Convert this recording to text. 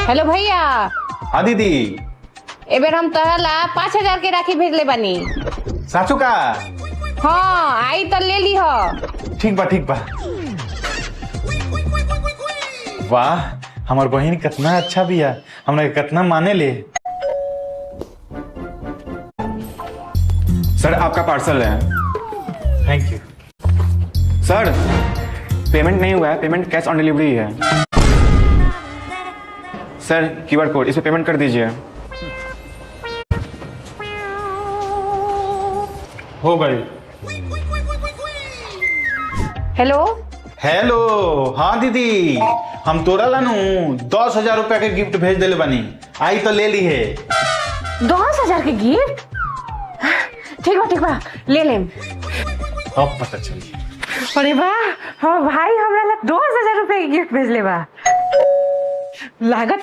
Hello भैया। हाँ दीदी। एबेर हम तहला 5000 के राखी भेजले बानी। साचू का? हाँ आई तो ले ली हो। ठीक बा ठीक बा। वाह हमार बहन कितना अच्छा भी है, हमरा कितना माने ले। सर आपका पार्सल है। Thank you. सर पेमेंट नहीं हुआ है, पेमेंट कैश ऑन डिलीवरी है। सर क्यूआर कोड, इस पे पेमेंट कर दीजिए। हो गई। Hello hello. हाँ दीदी, हम तोरा लानू 10,000 रुपया के गिफ्ट भेज दिले बानी, आई तो ले ली है। 10,000 के गिफ्ट? ठीक बा ले लेम। अब पता चली। अरे वाह हाँ भाई हमरा ला 10,000 रुपए के गिफ्ट भेजले बा। लागत